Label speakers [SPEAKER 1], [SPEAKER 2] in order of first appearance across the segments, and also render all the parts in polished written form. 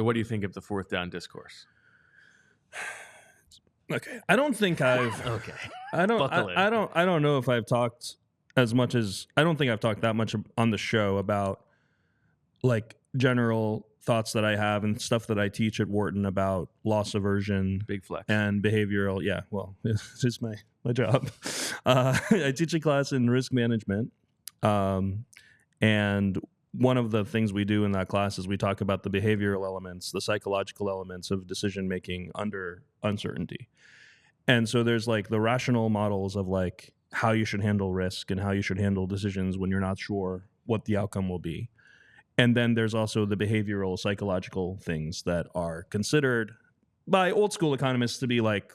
[SPEAKER 1] what do you think of the fourth down discourse?
[SPEAKER 2] Okay, I don't think I've.
[SPEAKER 1] Okay,
[SPEAKER 2] I don't know if I've talked as much as I don't think I've talked that much on the show about like general thoughts that I have and stuff that I teach at Wharton about loss aversion,
[SPEAKER 1] big flex,
[SPEAKER 2] and behavioral. Yeah, well, it's just my job. I teach a class in risk management, and one of the things we do in that class is we talk about the behavioral elements, the psychological elements of decision making under uncertainty. And so there's like the rational models of like how you should handle risk and how you should handle decisions when you're not sure what the outcome will be. And then there's also the behavioral psychological things that are considered by old school economists to be like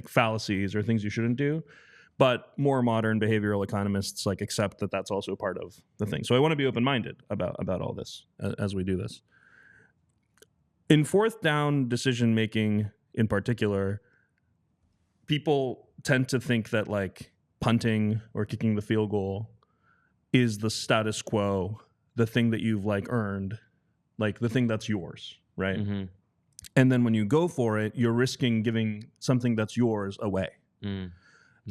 [SPEAKER 2] fallacies or things you shouldn't do. But more modern behavioral economists like accept that that's also part of the thing. So I want to be open-minded about all this as we do this. In fourth down decision making in particular, people tend to think that like punting or kicking the field goal is the status quo, the thing that you've like earned, like the thing that's yours, right? Mm-hmm. And then when you go for it, you're risking giving something that's yours away.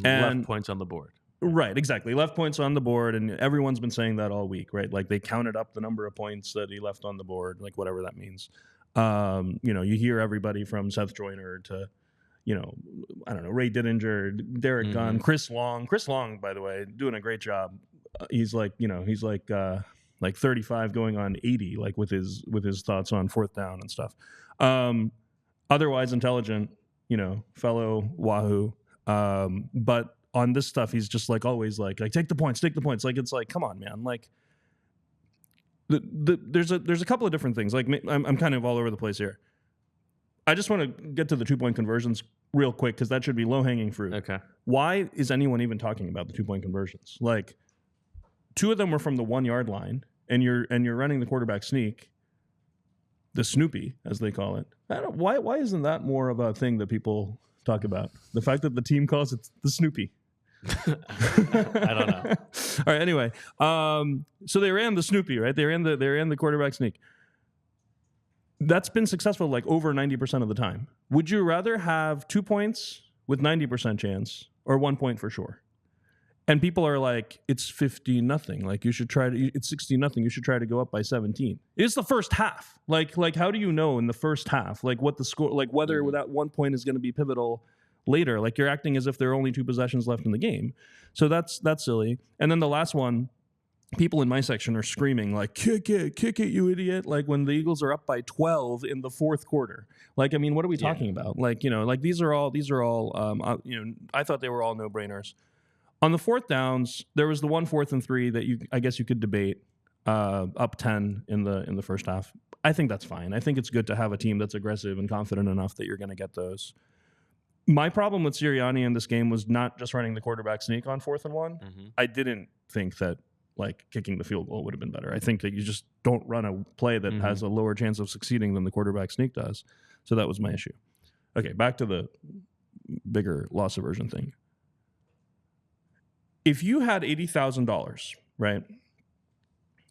[SPEAKER 1] And left points on the board.
[SPEAKER 2] Right, exactly. Left points on the board, and everyone's been saying that all week, right? Like they counted up the number of points that he left on the board, like whatever that means. You hear everybody from Seth Joyner to, I don't know, Ray Dittinger, Derek Gunn, Chris Long. Chris Long, by the way, doing a great job. He's like 35 going on 80, like with his thoughts on fourth down and stuff. Otherwise intelligent, fellow Wahoo. But on this stuff, he's just like always like take the points. Like it's like, come on, man. Like there's a couple of different things. Like I'm kind of all over the place here. I just want to get to the 2-point conversions real quick because that should be low hanging fruit.
[SPEAKER 1] Okay.
[SPEAKER 2] Why is anyone even talking about the 2-point conversions? Like 2 of them were from the 1-yard line, and you're running the quarterback sneak, the Snoopy as they call it. Why isn't that more of a thing that people talk about? The fact that the team calls it the Snoopy.
[SPEAKER 1] I don't know.
[SPEAKER 2] All right. Anyway, so they ran the Snoopy, right? They ran the quarterback sneak. That's been successful like over 90% of the time. Would you rather have 2 points with 90% chance or 1 point for sure? And people are like, it's 50-0. Like you should try to. It's 60-0. You should try to go up by 17. It's the first half. Like how do you know in the first half like what the score, like whether that 1 point is going to be pivotal later? Like you're acting as if there are only 2 possessions left in the game. So that's silly. And then the last one, people in my section are screaming like, kick it, you idiot. Like when the Eagles are up by 12 in the fourth quarter. Like, I mean, what are we talking about? Like, like these are all, I thought they were all no-brainers. On the fourth downs, there was the 1 4th and 3 that I guess you could debate up 10 in the first half. I think that's fine. I think it's good to have a team that's aggressive and confident enough that you're going to get those. My problem with Sirianni in this game was not just running the quarterback sneak on 4th and 1. Mm-hmm. I didn't think that like kicking the field goal would have been better. I think that you just don't run a play that has a lower chance of succeeding than the quarterback sneak does. So that was my issue. Okay, back to the bigger loss aversion thing. If you had $80,000, right,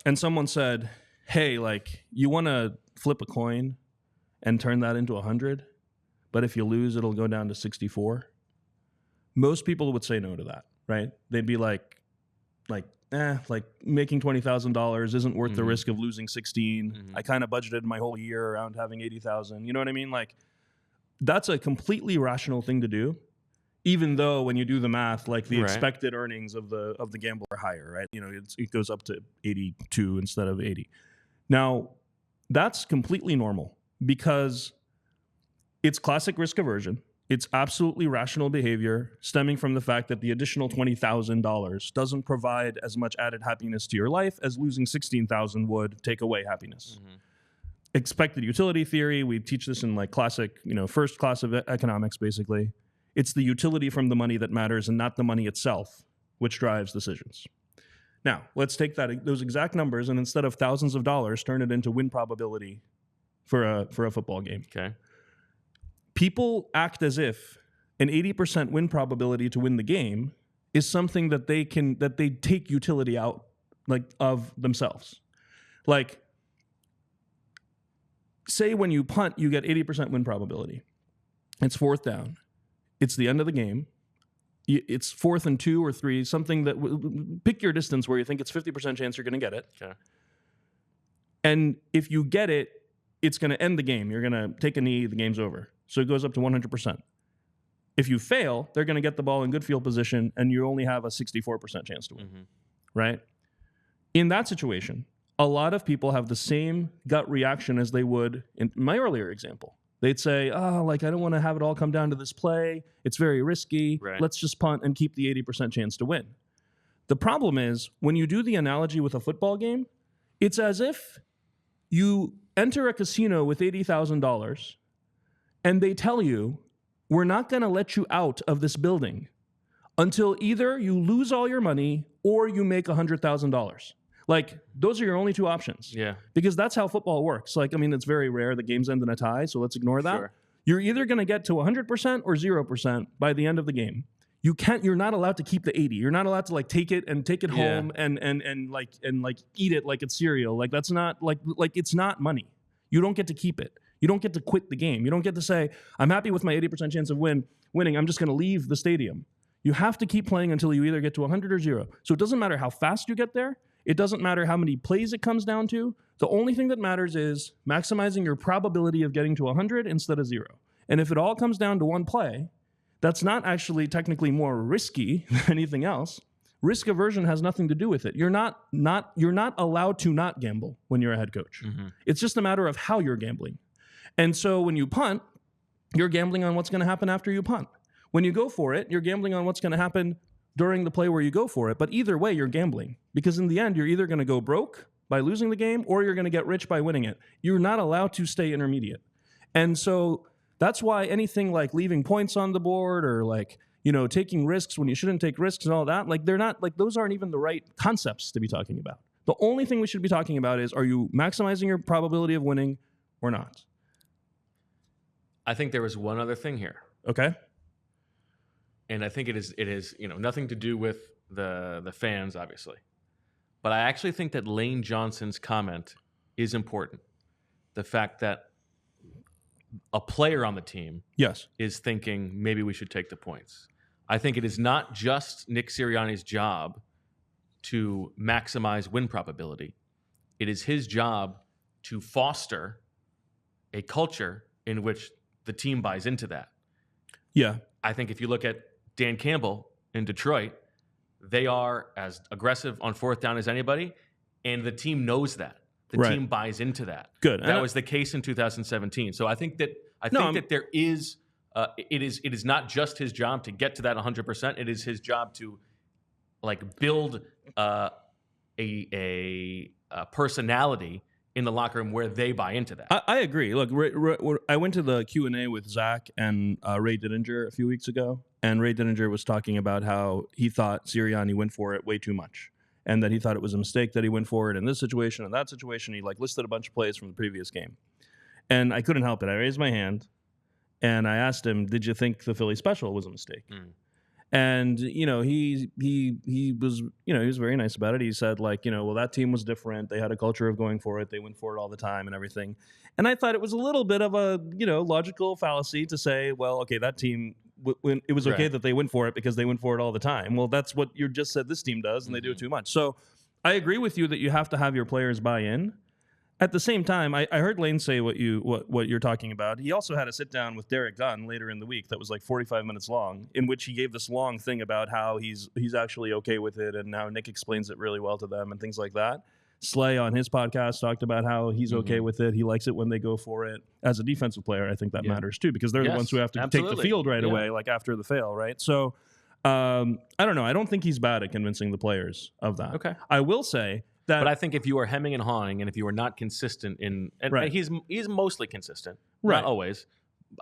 [SPEAKER 2] and someone said, hey, like, you want to flip a coin and turn that into 100, but if you lose, it'll go down to 64, most people would say no to that, right? They'd be like making $20,000 isn't worth the risk of losing 16. I kind of budgeted my whole year around having 80,000. You know what I mean? Like, that's a completely rational thing to do. Even though when you do the math, like the expected earnings of the gamble are higher, right? It goes up to 82 instead of 80. Now, that's completely normal because it's classic risk aversion. It's absolutely rational behavior stemming from the fact that the additional $20,000 doesn't provide as much added happiness to your life as losing $16,000 would take away happiness. Mm-hmm. Expected utility theory, we teach this in like classic, first class of economics, basically. It's the utility from the money that matters and not the money itself, which drives decisions. Now, let's take those exact numbers and instead of thousands of dollars, turn it into win probability for a football game. Okay. People act as if an 80% win probability to win the game is something that they take utility out like of themselves. Like say when you punt, you get 80% win probability. It's fourth down. It's the end of the game. It's 4th and 2 or 3, something that pick your distance where you think it's 50% chance you're going to get it.
[SPEAKER 1] Okay.
[SPEAKER 2] And if you get it, it's going to end the game. You're going to take a knee, the game's over. So it goes up to 100%. If you fail, they're going to get the ball in good field position, and you only have a 64% chance to win, right? In that situation, a lot of people have the same gut reaction as they would in my earlier example. They'd say, I don't want to have it all come down to this play. It's very risky.
[SPEAKER 1] Right.
[SPEAKER 2] Let's just punt and keep the 80% chance to win. The problem is, when you do the analogy with a football game, it's as if you enter a casino with $80,000 and they tell you, we're not going to let you out of this building until either you lose all your money or you make $100,000. Like, those are your only two options.
[SPEAKER 1] Yeah.
[SPEAKER 2] Because that's how football works. Like, I mean, it's very rare that games end in a tie, so let's ignore that.
[SPEAKER 1] Sure.
[SPEAKER 2] You're either going to get to 100% or 0% by the end of the game. You're not allowed to keep the 80. You're not allowed to take it home and eat it like it's cereal. Like, that's not like it's not money. You don't get to keep it. You don't get to quit the game. You don't get to say, I'm happy with my 80% chance of winning. I'm just going to leave the stadium. You have to keep playing until you either get to 100 or 0. So it doesn't matter how fast you get there. It doesn't matter how many plays it comes down to. The only thing that matters is maximizing your probability of getting to 100 instead of 0. And if it all comes down to one play, that's not actually technically more risky than anything else. Risk aversion has nothing to do with it. You're not allowed to not gamble when you're a head coach. It's just a matter of how you're gambling. And so when you punt, you're gambling on what's going to happen after you punt. When you go for it, you're gambling on what's going to happen during the play where you go for it. But either way, you're gambling. Because in the end, you're either going to go broke by losing the game or you're going to get rich by winning it. You're not allowed to stay intermediate. And so that's why anything like leaving points on the board or taking risks when you shouldn't take risks and all that, those aren't even the right concepts to be talking about. The only thing we should be talking about is, are you maximizing your probability of winning or not?
[SPEAKER 1] I think there was one other thing here.
[SPEAKER 2] Okay.
[SPEAKER 1] And I think it is nothing to do with the fans, obviously. But I actually think that Lane Johnson's comment is important. The fact that a player on the team is thinking maybe we should take the points. I think it is not just Nick Sirianni's job to maximize win probability. It is his job to foster a culture in which the team buys into that.
[SPEAKER 2] Yeah.
[SPEAKER 1] I think if you look at Dan Campbell in Detroit, they are as aggressive on fourth down as anybody, and the team knows that. The team buys into that.
[SPEAKER 2] Good.
[SPEAKER 1] That was the case in 2017. So I think that there is it is not just his job to get to that 100%. It is his job to build a personality in the locker room where they buy into that.
[SPEAKER 2] I agree. Look, I went to the Q&A with Zach and Ray Didinger a few weeks ago, and Ray Didinger was talking about how he thought Sirianni went for it way too much, and that he thought it was a mistake that he went for it in this situation and that situation. He listed a bunch of plays from the previous game, and I couldn't help it. I raised my hand, and I asked him, "Did you think the Philly special was a mistake?" And he was he was very nice about it. He said well, that team was different. They had a culture of going for it. They went for it all the time and everything. And I thought it was a little bit of a logical fallacy to say, well, okay, that team it was okay that they went for it because they went for it all the time. Well, that's what you just said this team does, and they do it too much. So I agree with you that you have to have your players buy in. At the same time, I heard Lane say what you're talking about. He also had a sit down with Derek Gunn later in the week that was 45 minutes long, in which he gave this long thing about how he's actually okay with it, and how Nick explains it really well to them and things like that. Slay on his podcast talked about how he's okay with it. He likes it when they go for it. As a defensive player, I think that matters too, because they're the ones who have to take the field right away, after the fail, right? So I don't know. I don't think he's bad at convincing the players of that.
[SPEAKER 1] Okay.
[SPEAKER 2] I will say that,
[SPEAKER 1] but I think if you are hemming and hawing, and if you are not consistent he's mostly consistent, not always.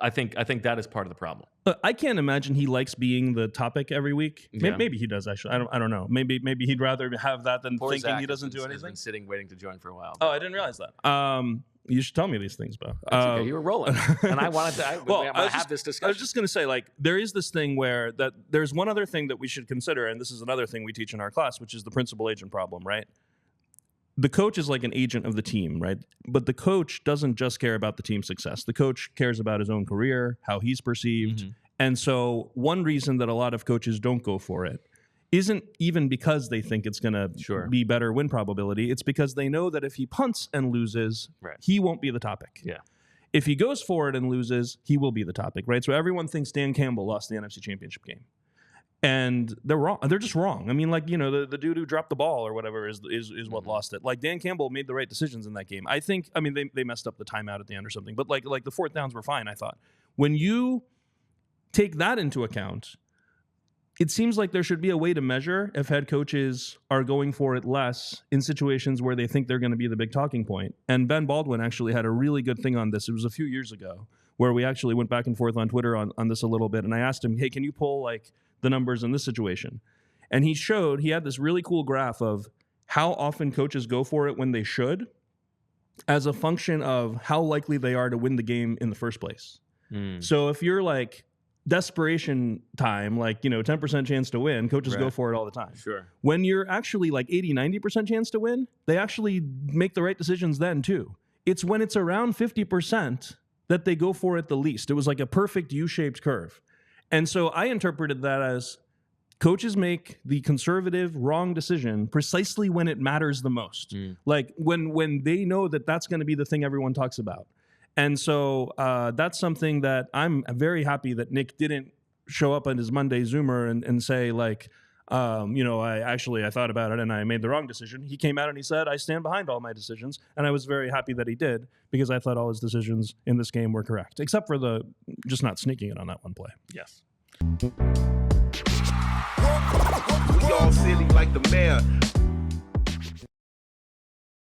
[SPEAKER 1] I think that is part of the problem.
[SPEAKER 2] I can't imagine he likes being the topic every week. Maybe he does, actually. I don't know. Maybe he'd rather have that than thinking Zach he doesn't do anything. Has been
[SPEAKER 1] sitting waiting to join for a while.
[SPEAKER 2] Oh, I didn't realize that. You should tell me these things, Bo.
[SPEAKER 1] That's okay. You were rolling, and I wanted to. Have this discussion.
[SPEAKER 2] I was just going to say, there is this thing where there's one other thing that we should consider, and this is another thing we teach in our class, which is the principal agent problem, right? the coach is like an agent of the team, right? But the coach doesn't just care about the team's success. The coach cares about his own career, how he's perceived. Mm-hmm. And so one reason that a lot of coaches don't go for it isn't even because they think it's going to be better win probability. It's because they know that if he punts and loses, he won't be the topic.
[SPEAKER 1] Yeah. If
[SPEAKER 2] he goes for it and loses, he will be the topic, right? So everyone thinks Dan Campbell lost the NFC Championship game. And they're wrong. They're just wrong. I mean, like, you know, the dude who dropped the ball or whatever is what lost it. Like, Dan Campbell made the right decisions in that game. I think, I mean, they messed up the timeout at the end or something, but like the fourth downs were fine, I thought. When you take that into account, it seems like there should be a way to measure if head coaches are going for it less in situations where they think they're going to be the big talking point. And Ben Baldwin actually had a really good thing on this. It was a few years ago where we actually went back and forth on Twitter on this a little bit. And I asked him, hey, can you pull like the numbers in this situation? And he had this really cool graph of how often coaches go for it when they should as a function of how likely they are to win the game in the first place. So if you're like desperation time, like, you know, 10% chance to win, coaches go for it all the time.
[SPEAKER 1] Sure.
[SPEAKER 2] When you're actually like 80-90% chance to win, they actually make the right decisions then too. It's when it's around 50% that they go for it the least. It was like a perfect U-shaped curve. And so I interpreted that as coaches make the conservative wrong decision precisely when it matters the most. Like when they know that that's going to be the thing everyone talks about. And so that's something that I'm very happy that Nick didn't show up on his Monday Zoomer and say like, you know, I thought about it and I made the wrong decision. He came out and he said, I stand behind all my decisions. And I was very happy that he did because I thought all his decisions in this game were correct, except for the just not sneaking it on that one play.
[SPEAKER 1] Yes.
[SPEAKER 3] We all silly like the mayor.